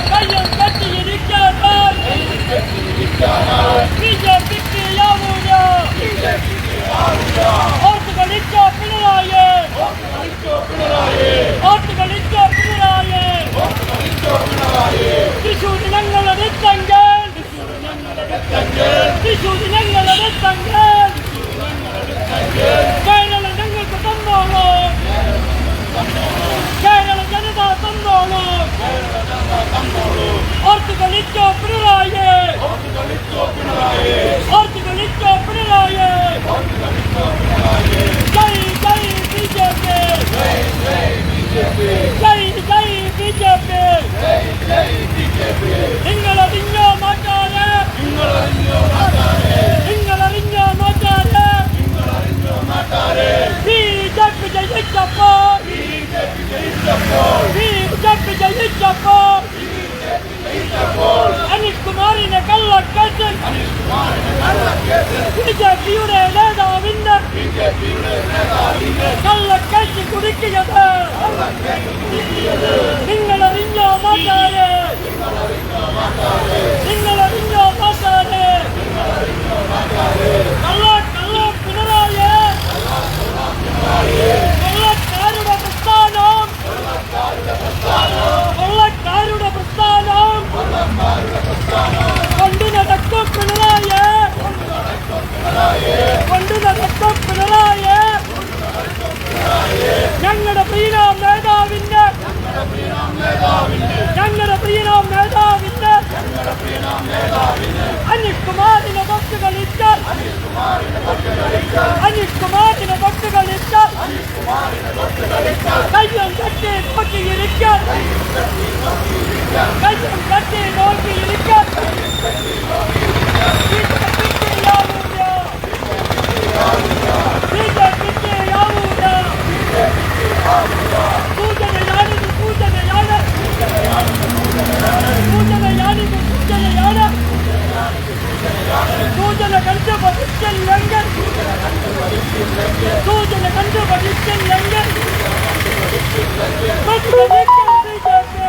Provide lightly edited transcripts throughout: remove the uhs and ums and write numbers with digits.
കയ്യം കെട്ടിയിരിക്കാനായി ബിജെപിക്ക് യാവൂല ഓർത്ത് കളിച്ച പിണറായി ഓർത്ത് കളിച്ച പിണറായി തൃശൂർ ഞങ്ങളുടെ തങ്ങൾ തൃശൂർ ഞങ്ങളുടെ തങ്ങൾ കേരള ഞങ്ങൾക്ക് തന്നോളൂ കേരള ജനത തന്നോളൂ ഓർത്ത് കളിച്ചോ പിണറായി ഓർത്ത് കളിച്ചോ പിണറായി ജയ് ജയ് ബിജെപി ജയ് ജയ് ബിജെപി നിങ്ങളറിഞ്ഞോ മാറ്റാതെ നിങ്ങളറിഞ്ഞോ മാറ്റാതെ ബിജെപി ജയിച്ചപ്പോൾ ബിജെപി ജയിച്ചപ്പോൾ അനിഷ് കുമാറിനെ കള്ളക്കേസിൽ ബിജെപിയുടെ നേതാവിന്റെ കള്ളക്കേസ് കുടിക്കുന്നത് നിങ്ങളറിഞ്ഞോ മാറ്റാതെ നിങ്ങളറിഞ്ഞോ മാറ്റാതെ കള്ള പിണറായി കൊള്ളക്കാരുടെ പ്രസ്ഥാനം കൊള്ളക്കാരുടെ പ്രസ്ഥാനം കൊണ്ടു നടക്കും പിണറായി കൊണ്ടു നടക്കും പിണറായി ഞങ്ങളുടെ പ്രിയനാം നേതാവിന്റെ ഞങ്ങളുടെ പ്രിയനാം നേതാവിന്റെ അനിഷ് കുമാറിനെ തൊട്ട് കളിച്ചാൽ അനിഷ് കുമാറിനെ തൊട്ട് കളിച്ചാൽ കയ്യം കെട്ടി നോക്കിയിരിക്കാൻ കയ്യം കെട്ടി നോക്കിയിരിക്കാൻ ബിജെപിക്ക് യാവൂല സൂചനയാണിത് സൂചനയാണ് സൂചനയാണിത് സൂചനയാണ് സൂചന കണ്ടുപഠിച്ചില്ലെങ്കിൽ സൂചന കണ്ടുപഠിച്ചില്ലെങ്കിൽ പ്രതികരിക്കാൻ ബിജെപി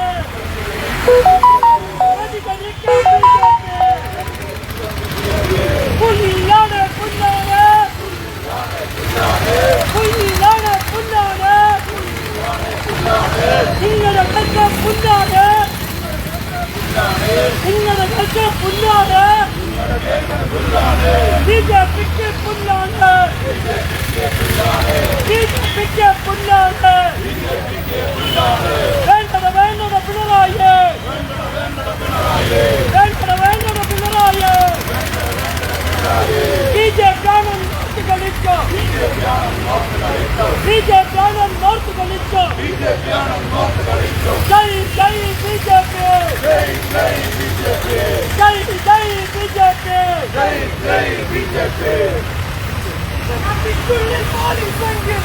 പ്രതികരിക്കാൻ ബിജെപി പുലിയാണ് പുല്ലാണ് പുലിയാണ് പുല്ലാണ് നിങ്ങളുടെ കച്ച പുല്ലാണ് നിങ്ങളുടെ കച്ച പുല്ലാണ് ബിജെപിക്ക് പുല്ലാണ് ബിജെപിക്ക് പുല്ലാണ് വേണ്ടത് വേണ്ടത് പിണറായി വേണ്ടത് വേണ്ടത് പിണറായി ബിജെപിയാണ് നോർത്ത് കളിച്ചോ ബിജെപിയാണ് നോർത്ത് കളിച്ചോ ജയ് ജയ് ബിജെപി ജയ് ജയ് ബിജെപി പാർട്ടിക്കുള്ളിൽ പോലീസെങ്കിൽ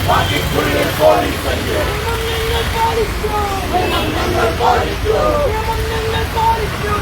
പാർട്ടിക്കുള്ളിൽ പോലീസെങ്കിൽ നിങ്ങൾ പാലിക്കൂ നിങ്ങൾ പാലിക്കൂ നിങ്ങൾ പാലിക്കൂ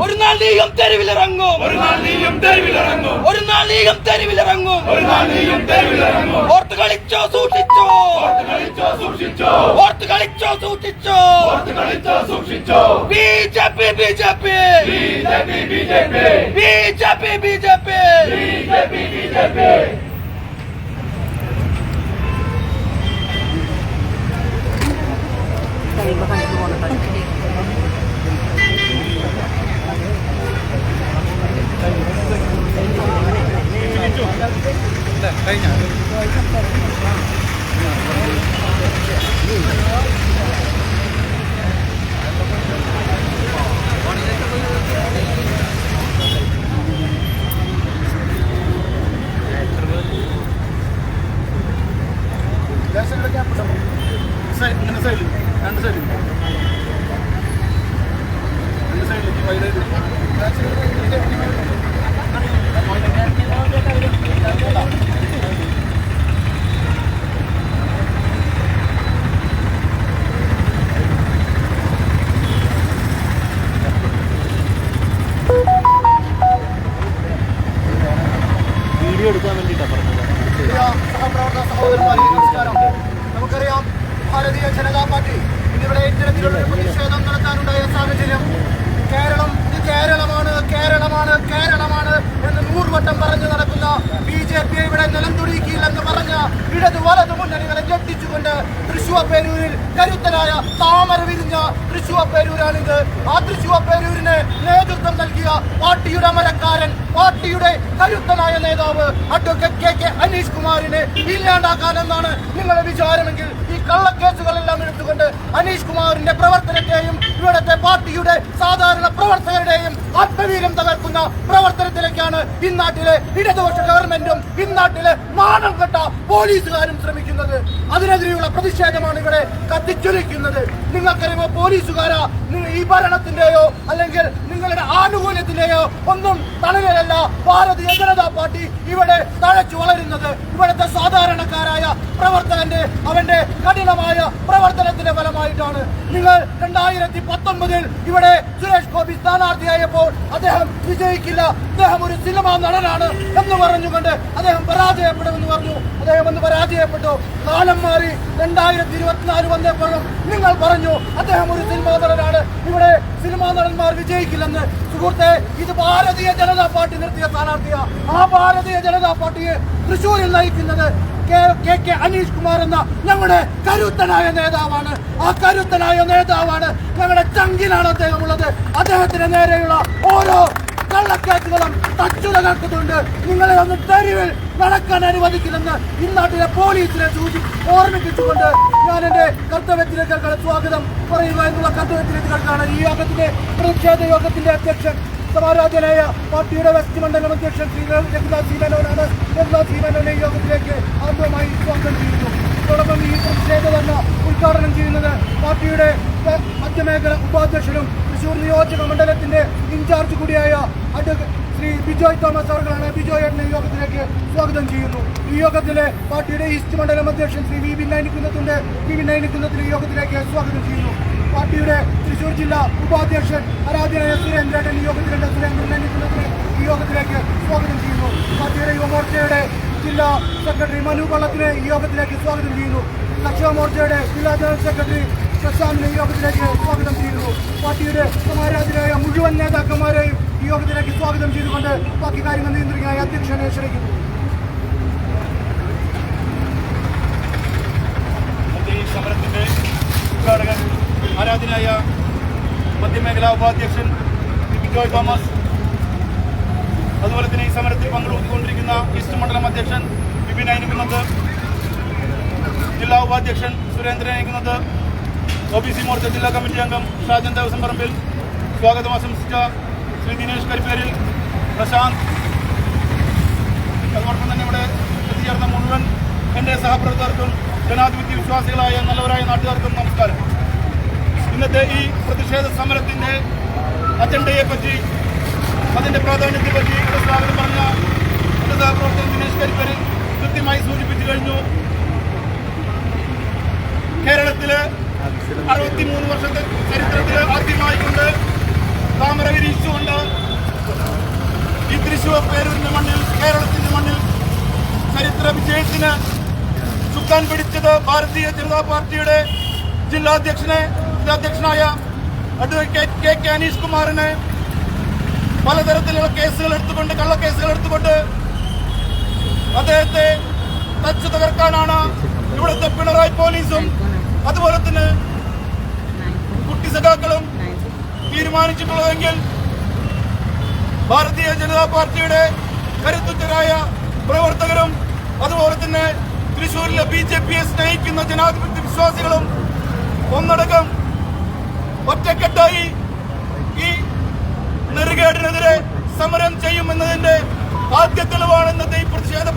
ഒരു നാൾ നീയും തെരുവിലിറങ്ങും, ഓർത്ത് കളിച്ചോ സൂക്ഷിച്ചോ, BJP BJP BJP BJP video എടുക്കാൻ വേണ്ടിയിട്ടാണ് പറഞ്ഞത്. സഹപ്രവർത്തക സഹോദരന്മാരെ നമസ്കാരം. നമുക്കറിയാം ഭാരതീയ ജനതാ പാർട്ടി ഇന്നിവിടെ ഇത്തരത്തിലുള്ള പ്രതിഷേധം നടത്താനുണ്ടായ സാഹചര്യം കേരളം ഇത് കേരളമാണ് കേരളമാണ് കേരളമാണ് എന്ന് 100 വട്ടം പറഞ്ഞു നടക്കുന്ന BJP ഇവിടെ നിലം തുടിക്കില്ലെന്ന് പറഞ്ഞ ഇടതു വലതു മുന്നണികളെ ഞെട്ടിച്ചുകൊണ്ട് തൃശ്ശൂർ പേരൂരിൽ കരുത്തനായ താമര വിരിഞ്ഞ തൃശ്ശൂർ പേരൂരാണിത്. ആ തൃശ്ശൂർ പേരൂരിന് നേതൃത്വം നൽകിയ പാർട്ടിയുടെ അമരക്കാരൻ, പാർട്ടിയുടെ കരുത്തനായ നേതാവ് അഡ്വക്കേറ്റ് KK അനീഷ് കുമാറിനെ ഇല്ലാണ്ടാക്കാനെന്നാണ് നിങ്ങളുടെ വിചാരമെങ്കിൽ ഈ കള്ളക്കേസുകളെല്ലാം എടുത്തുകൊണ്ട് അനീഷ് കുമാറിന്റെ പ്രവർത്തനത്തെയും ഇവിടുത്തെ പാർട്ടിയുടെ സാധാരണ പ്രവർത്തകരുടെയും ആത്മവീര്യം തകർക്കുന്ന പ്രവർത്തനത്തിലേക്കാണ് ഇന്നാട്ടിലെ ഇടതുപക്ഷ ഗവൺമെന്റും ഇന്നാട്ടിലെ നാണം കെട്ട പോലീസുകാരും ശ്രമിക്കുന്നത്. അതിനെതിരെയുള്ള പ്രതിഷേധമാണ് ഇവിടെ കത്തിച്ചൊലിക്കുന്നത്. നിങ്ങൾക്കറിയുമോ പോലീസുകാരാ ഈ ഭരണത്തിന്റെയോ അല്ലെങ്കിൽ നിങ്ങളുടെ ആനുകൂല്യത്തിന്റെയോ ഒന്നും തണലല്ല ഭാരതീയ ജനതാ പാർട്ടി ഇവിടെ തഴച്ചു വളരുന്നത്. ഇവിടുത്തെ സാധാരണക്കാരായ പ്രവർത്തകന്റെ അവന്റെ കഠിനമായ പ്രവർത്തനത്തിന്റെ ഫലമായിട്ടാണ്. നിങ്ങൾ 2019 ഇവിടെ സുരേഷ് ഗോപി സ്ഥാനാർത്ഥിയായപ്പോൾ അദ്ദേഹം വിജയിക്കില്ല, അദ്ദേഹം ഒരു സിനിമാ നടനാണ് എന്ന് പറഞ്ഞുകൊണ്ട് അദ്ദേഹം പരാജയപ്പെടുമെന്ന് പറഞ്ഞു. അദ്ദേഹം ഒന്ന് പരാജയപ്പെട്ടു. കാലം മാറി 2024 വന്നപ്പോഴും നിങ്ങൾ പറഞ്ഞു അദ്ദേഹം ഒരു സിനിമാ നടനാണ്, ഇവിടെ സിനിമാ നടന്മാർ വിജയിക്കില്ലെന്ന്. സുഹൃത്തെ, ഇത് ഭാരതീയ ജനതാ പാർട്ടി നിർത്തിയ സ്ഥാനാർത്ഥിയാണ്. ആ ഭാരതീയ ജനതാ പാർട്ടിയെ തൃശ്ശൂരിൽ നയിക്കുന്നത് KK അനീഷ് കുമാർ എന്ന ഞങ്ങളുടെ കരുത്തനായ നേതാവാണ്. ആ കരുത്തനായ നേതാവാണ്, ഞങ്ങളുടെ ചങ്കിലാണ് അദ്ദേഹമുള്ളത്. അദ്ദേഹത്തിന് നേരെയുള്ള ഓരോ കള്ളക്കേസുകളും തച്ചുത കേൾക്കുന്നുണ്ട്. നിങ്ങളെ ഒന്ന് തെരുവിൽ നടക്കാൻ അനുവദിക്കില്ലെന്ന് ഇന്നാട്ടിലെ പോലീസിനെ ഓർമ്മിപ്പിച്ചുകൊണ്ട് ഞാൻ എന്റെ കർത്തവ്യത്തിലേക്ക് സ്വാഗതം പറയുക എന്നുള്ള കർത്തവ്യത്തിലേക്കാണ് ഈ യോഗത്തിന്റെ പ്രതിഷേധ യോഗത്തിന്റെ അധ്യക്ഷൻ സമാരാധനായ പാർട്ടിയുടെ വെസ്റ്റ് മണ്ഡലം അധ്യക്ഷൻ ശ്രീ രഘുനാഥ് സി മേനോനാണ്. രഘുനാഥ് സി മേനോനെ ഈ യോഗത്തിലേക്ക് ആദ്യമായി സ്വാഗതം ചെയ്യുന്നു. അതോടൊപ്പം ഈ പ്രതിഷേധ തന്നെ ഉദ്ഘാടനം ചെയ്യുന്നത് പാർട്ടിയുടെ മധ്യമേഖല ഉപാധ്യക്ഷനും തൃശൂർ നിയോജക മണ്ഡലത്തിന്റെ ഇൻചാർജ് കൂടിയായ ശ്രീ ബിജോയ് തോമസ് അവർക്കാണ്. ബിജോയ് ഈ യോഗത്തിലേക്ക് സ്വാഗതം ചെയ്യുന്നു. ഈ യോഗത്തിലെ പാർട്ടിയുടെ ഈസ്റ്റ് മണ്ഡലം അധ്യക്ഷൻ ശ്രീ വി വി നൈനിക്കുന്നത്തിൽ ഈ യോഗത്തിലേക്ക് സ്വാഗതം ചെയ്യുന്നു. പാർട്ടിയുടെ തൃശൂർ ജില്ലാ ഉപാധ്യക്ഷൻ ആരാധ്യനായ സുരേന്ദ്രൻ ഈ യോഗത്തിലുണ്ട്. സുരേന്ദ്രൻ ഈ യോഗത്തിലേക്ക് സ്വാഗതം ചെയ്യുന്നു. പാർട്ടിയുടെ യുവമോർച്ചയുടെ ജില്ലാ സെക്രട്ടറി മനു പള്ളത്തിനെ ഈ യോഗത്തിലേക്ക് സ്വാഗതം ചെയ്യുന്നു. കർഷക മോർച്ചയുടെ ജില്ലാ ജനറൽ സെക്രട്ടറി പ്രശാന്തിനെ ഈ യോഗത്തിലേക്ക് സ്വാഗതം ചെയ്യുന്നു. പാർട്ടിയുടെ സമാരാധനായ മുഴുവൻ നേതാക്കന്മാരെയും ഈ യോഗത്തിലേക്ക് സ്വാഗതം ചെയ്തുകൊണ്ട് ബാക്കി കാര്യങ്ങൾ നിയന്ത്രിക്കാനായി അധ്യക്ഷനെ ക്ഷണിക്കുന്നു. ഈ സമരത്തിന്റെ ഉദ്ഘാടകൻ ആരാധനായ മധ്യമേഖലാ ഉപാധ്യക്ഷൻ ബിജോയ് തോമസ്, അതുപോലെ തന്നെ ഈ സമരത്തിൽ പങ്കെടുത്തുകൊണ്ടിരിക്കുന്ന ഈസ്റ്റ് മണ്ഡലം അധ്യക്ഷൻ വിപിൻ നയിക്കുന്നത്, ജില്ലാ ഉപാധ്യക്ഷൻ സുരേന്ദ്രൻ നയിക്കുന്നത്, OBC മോർച്ച ജില്ലാ കമ്മിറ്റി അംഗം ഷാജൻ ദേവസ്വം പറമ്പിൽ, സ്വാഗതം ആശംസിച്ച ശ്രീ ദിനേശ് കരിപ്പേരിൽ, പ്രശാന്ത്, അതോടൊപ്പം തന്നെ ഇവിടെ എത്തിച്ചേർന്ന മുഴുവൻ എൻ്റെ സഹപ്രവർത്തകർക്കും ജനാധിപത്യ വിശ്വാസികളായ നല്ലവരായ നാട്ടുകാർക്കും നമസ്കാരം. ഇന്നത്തെ ഈ പ്രതിഷേധ സമരത്തിൻ്റെ അജണ്ടയെപ്പറ്റി, അതിൻ്റെ പ്രാധാന്യത്തെപ്പറ്റി ഇവിടെ സ്വാഗതം പറഞ്ഞ എൻ്റെ സഹപ്രവർത്തകൻ ദിനേശ് കരിപ്പേരിൽ കൃത്യമായി സൂചിപ്പിച്ചു കഴിഞ്ഞു. കേരളത്തില് 63 വർഷത്തെ ചരിത്രത്തിൽ ആദ്യമായിക്കൊണ്ട് താമര വിരിച്ചുകൊണ്ട് ഈ തൃശ്ശൂർ പേരൂരിന്റെ മണ്ണിൽ, കേരളത്തിന്റെ മണ്ണിൽ ചരിത്ര വിജയത്തിന് ചുക്കാൻ പിടിച്ചത് ഭാരതീയ ജനതാ പാർട്ടിയുടെ ജില്ലാധ്യക്ഷനായ അഡ്വക്കേറ്റ് കെ അനീഷ് കുമാറിനെ പലതരത്തിലുള്ള കേസുകൾ എടുത്തുകൊണ്ട്, കള്ളക്കേസുകൾ എടുത്തുകൊണ്ട് അദ്ദേഹത്തെ തച്ചു തകർക്കാനാണ് ഇവിടുത്തെ പിണറായി പോലീസും അതുപോലെ തന്നെ കുട്ടി സഖാക്കളും തീരുമാനിച്ചിട്ടുള്ളതെങ്കിൽ ഭാരതീയ ജനതാ പാർട്ടിയുടെ കരുത്തുറ്റരായ പ്രവർത്തകരും അതുപോലെ തന്നെ തൃശ്ശൂരിലെ BJP-യെ സ്നേഹിക്കുന്ന ജനാധിപത്യ വിശ്വാസികളും ഒന്നടങ്കം ഒറ്റക്കെട്ടായി ഈ നെറുകേടിനെതിരെ സമരം ചെയ്യുമെന്നതിന്റെ ആദ്യ തെളിവാണ് ഇന്നത്തെ ഈ പ്രതിഷേധ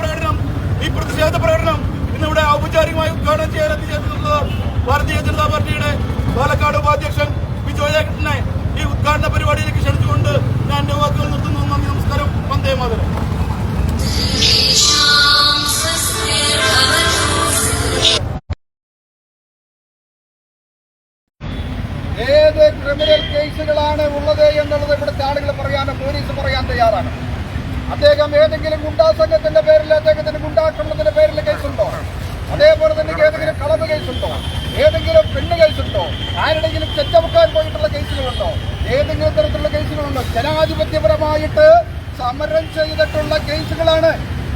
പ്രകടനം ഇന്നിവിടെ ഔപചാരികമായി ഉദ്ഘാടനം ചെയ്യാൻ എത്തിച്ചേർന്നിട്ടുള്ളത് ഭാരതീയ ജനതാ പാർട്ടിയുടെ പാലക്കാട് ഉപാധ്യക്ഷൻ വിജോയേട്ടനെ ഈ ഉദ്ഘാടന പരിപാടിയിലേക്ക് ക്ഷണിച്ചുകൊണ്ട് ഞാൻ എന്റെ വാക്കുകൾ നിർത്തുന്നു. നന്ദി, നമസ്കാരം. വന്ദേ മാതരം. ഏത് ക്രിമിനൽ കേസുകളാണ് ഉള്ളത് എന്നുള്ളത് ഇവിടുത്തെ ആളുകൾ പറയാൻ, പോലീസ് പറയാൻ തയ്യാറാണ്. അദ്ദേഹം ഏതെങ്കിലും ഗുണ്ടാ സംഘത്തിന്റെ പേരിൽ, അദ്ദേഹത്തിന് ഗുണ്ടാക്രമണത്തിന്റെ പേരിൽ കേസുണ്ടോ? അതേപോലെ തന്നെ ഏതെങ്കിലും കളവ് കേസുണ്ടോ? ഏതെങ്കിലും പെണ്ണ് കേസുണ്ടോ? ആരുടെങ്കിലും ചെറ്റമുക്കാൻ പോയിട്ടുള്ള കേസുകളുണ്ടോ? ഏതെങ്കിലും തരത്തിലുള്ള കേസുകളുണ്ടോ? ജനാധിപത്യപരമായിട്ട് സമരം ചെയ്തിട്ടുള്ള കേസുകളാണ്.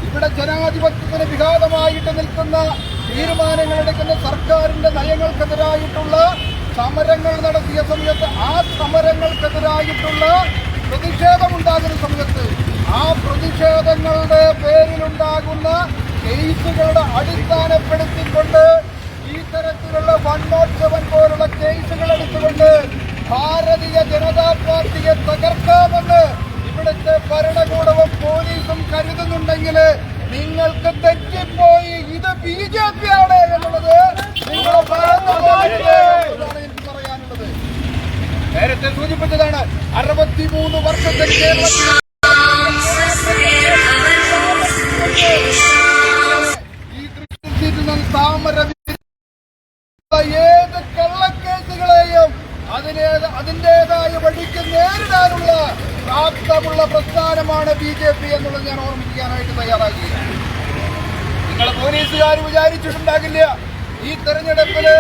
ഇവിടെ ജനാധിപത്യത്തിന് വിഘാതമായിട്ട് നിൽക്കുന്ന തീരുമാനങ്ങൾ എടുക്കുന്ന സർക്കാരിന്റെ നയങ്ങൾക്കെതിരായിട്ടുള്ള സമരങ്ങൾ നടത്തിയ സമയത്ത്, ആ സമരങ്ങൾക്കെതിരായിട്ടുള്ള പ്രതിഷേധമുണ്ടാകുന്ന സമയത്ത് ആ പ്രതിഷേധങ്ങളുടെ പേരിലുണ്ടാകുന്ന കേസുകളുടെ അടിസ്ഥാനപ്പെടുത്തിക്കൊണ്ട് ഈ തരത്തിലുള്ള 107 പോലുള്ള കേസുകൾ എടുത്തുകൊണ്ട് ഭാരതീയ ജനതാ പാർട്ടിയെ തകർക്കാമെന്ന് ഇവിടുത്തെ ഭരണകൂടവും പോലീസും കരുതുന്നുണ്ടെങ്കിൽ നിങ്ങൾക്ക് തെറ്റിപ്പോയി. ഇത് BJP ആണ് എന്നുള്ളത് നിങ്ങൾ എനിക്ക് പറയാനുള്ളത്. നേരത്തെ സൂചിപ്പിച്ചതാണ് 63 വർഷത്തെ കേരളത്തിൽ ഈ തൃശ്ശൂരിൽ നിന്ന് താമര ഏത് കള്ളക്കേസുകളെയും അതിന്റേതായ വഴിക്ക് നേരിടാനുള്ള പ്രാപ്തമുള്ള പ്രസ്ഥാനമാണ് BJP എന്നുള്ളത് ഞാൻ ഓർമ്മിപ്പിക്കാനായിട്ട് തയ്യാറാക്കുകയാണ്. നിങ്ങളെ പോലീസുകാർ വിചാരിച്ചിട്ടുണ്ടാകില്ല ഈ തെരഞ്ഞെടുപ്പില്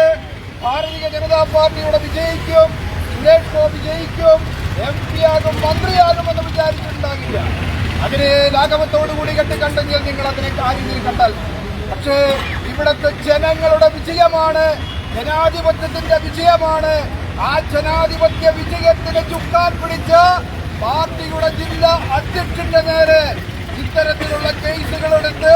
ഭാരതീയ ജനതാ പാർട്ടിയുടെ വിജയിക്കും, സുരേഷ് ഗോപി ജയിക്കും, MP ആകും, മന്ത്രിയാകുമെന്ന് വിചാരിച്ചിട്ടുണ്ടാകില്ല. അതിനെ ലാഘവത്തോടുകൂടി കണ്ടെങ്കിൽ നിങ്ങൾ അതിനെ കാര്യത്തിൽ കണ്ടാൽ. പക്ഷേ ഇവിടുത്തെ ജനങ്ങളുടെ വിജയമാണ്, ജനാധിപത്യത്തിന്റെ വിജയമാണ്. ആ ജനാധിപത്യ വിജയത്തിന് ചുക്കാൻ പിടിച്ച പാർട്ടിയുടെ ജില്ലാ അധ്യക്ഷന്റെ നേരെ ഇത്തരത്തിലുള്ള കേസുകളെടുത്ത്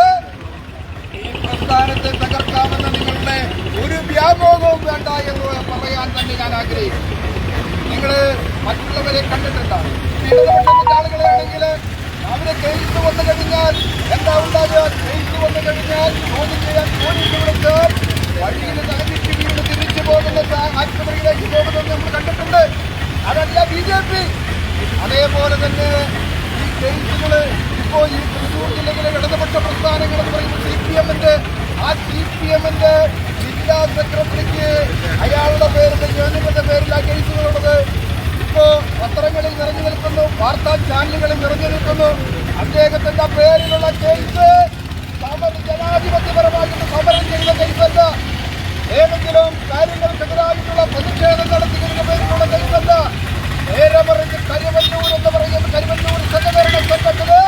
ഈ പ്രസ്ഥാനത്തെ തകർക്കാമെന്ന് നിങ്ങളുടെ ഒരു വ്യാമോഹവും വേണ്ട എന്ന് പറയാൻ തന്നെ ഞാൻ ആഗ്രഹിക്കുന്നു. നിങ്ങൾ മറ്റുള്ളവരെ കണ്ടിട്ടുണ്ടാവും. ഇടതുപക്ഷത്തിന്റെ ആളുകളാണെങ്കിൽ അവര് കേസ് വന്നു കഴിഞ്ഞാൽ എന്താ ഉണ്ടാകുക? കേസ് വന്നു കഴിഞ്ഞാൽ ചോദ്യം ചെയ്യാൻ പോലീസ് വിളിച്ച് വഴിയിൽ തലതിരിച്ച് വീട് തിരിച്ചു പോകുന്ന ആശുപത്രിയിലേക്ക് പോകുന്നത് നമ്മൾ കണ്ടിട്ടുണ്ട്. അതല്ല BJP. അതേപോലെ തന്നെ ഈ കേസുകള് ഇപ്പോ ഈ തൃശ്ശൂർ ജില്ലയിലെ ഇടതുപക്ഷ പ്രസ്ഥാനങ്ങൾ എന്ന് പറയുമ്പോൾ CPM-ന്റെ ജില്ലാ സെക്രട്ടറിക്ക് അയാളുടെ പേരിൽ, ജോലിയുടെ പേരിൽ ആ കേസുകളുള്ളത് ഇപ്പോ പത്രങ്ങളിൽ നിറഞ്ഞു നിൽക്കുന്നു, വാർത്താ ചാനലുകളിൽ നിറഞ്ഞു നിൽക്കുന്നു. അദ്ദേഹത്തിന്റെ പേരിലുള്ള കേസ് ജനാധിപത്യപരമായിട്ട് സമരം ചെയ്ത കേസല്ല, ഏതെങ്കിലും കാര്യങ്ങൾക്കെതിരായിട്ടുള്ള പ്രതിഷേധം നടത്തിയതിന്റെ പേരിലുള്ള കേസല്ല. നേരെ മറിച്ച് കരിവല്ലൂർ എന്ന് പറയുന്ന കരിവല്ലൂർ സഹകരണ സംഘത്തില്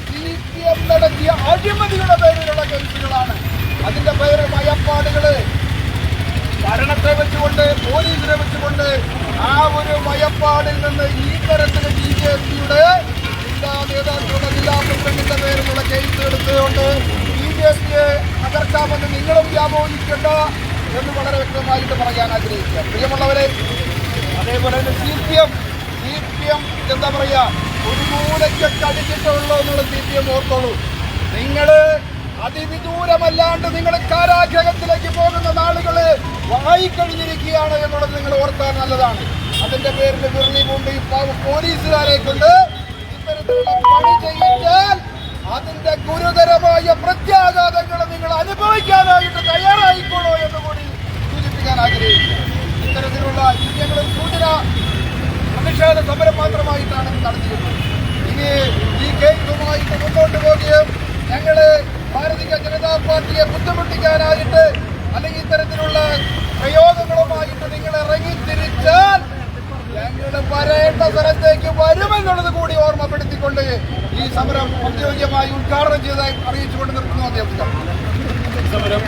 CPM നടത്തിയ അഴിമതിയുടെ പേരിലുള്ള കേസുകളാണ്. അതിന്റെ പേര് മയപ്പാടുകള്, ഭരണത്തെ വെച്ചുകൊണ്ട്, പോലീസിനെ വെച്ചുകൊണ്ട് ആ ഒരു മയപ്പാടിൽ നിന്ന് ഈ തരത്തിൽ BJP-യുടെ ജില്ലാ നേതാക്കളുടെ, ജില്ലാ പ്രസിഡന്റിന്റെ പേരിലുള്ള കേസ് എടുത്തുകൊണ്ട് BJP-യെ തകർക്കാമെന്ന് നിങ്ങളും വ്യാമോഹിക്കേണ്ട എന്ന് വളരെ വ്യക്തമായിട്ട് പറയാൻ ആഗ്രഹിക്കുക. പ്രിയമുള്ളവരെ, അതേപോലെ തന്നെ CPM എന്താ പറയാ, ഒരു മൂലയ്ക്ക് കടിച്ചിട്ടുള്ളൂ എന്നുള്ള CPM ഓർത്തോളൂ. നിങ്ങള് അതിവിദൂരമല്ലാണ്ട് നിങ്ങൾ കാരാഗ്രഹത്തിലേക്ക് പോകുന്ന നാളുകള് വായിക്കഴിഞ്ഞിരിക്കുകയാണ് എന്നുള്ളത് നിങ്ങൾ ഓർത്താൻ നല്ലതാണ്. അതിന്റെ പേരിൽ വിരളി കൊണ്ട് ഈ പോലീസുകാരെ കൊണ്ട് ഇത്തരത്തിലുള്ള പണി ചെയ്യിച്ചാൽ അതിന്റെ ഗുരുതരമായ പ്രത്യാഘാതങ്ങൾ നിങ്ങൾ അനുഭവിക്കാനായിട്ട് തയ്യാറായിക്കോളൂ എന്ന് കൂടി സൂചിപ്പിക്കാൻ ആഗ്രഹിക്കുന്നു. ഇത്തരത്തിലുള്ള ഞങ്ങളൊരു സൂചന പ്രതിഷേധ സമരം മാത്രമായിട്ടാണ് നടത്തിയിരുന്നത്. ഇനി ഈ കേസുമായിട്ട് മുന്നോട്ട് പോവുകയും ഞങ്ങള് ഭാരതീയ ജനതാ പാർട്ടിയെ ബുദ്ധിമുട്ടിക്കാനായിട്ട് അല്ലെങ്കിൽ ഇത്തരത്തിലുള്ള പ്രയോഗങ്ങളുമായിട്ട് നിങ്ങൾ ഇറങ്ങിത്തിരിച്ചാൽ ഞങ്ങൾ വരേണ്ട സ്ഥലത്തേക്ക് വരുമെന്നുള്ളത് കൂടി ഓർമ്മപ്പെടുത്തിക്കൊണ്ട് ഈ സമരം ഔദ്യോഗികമായി ഉദ്ഘാടനം ചെയ്തതായി അറിയിച്ചുകൊണ്ട് നിർത്തുന്നു. അദ്ദേഹം സമരം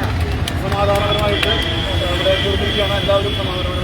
സമാധാനപരമായിട്ട് ഇവിടെ തീർന്നിരിക്കുകയാണ്. എല്ലാവരും സമാധാനപരമായി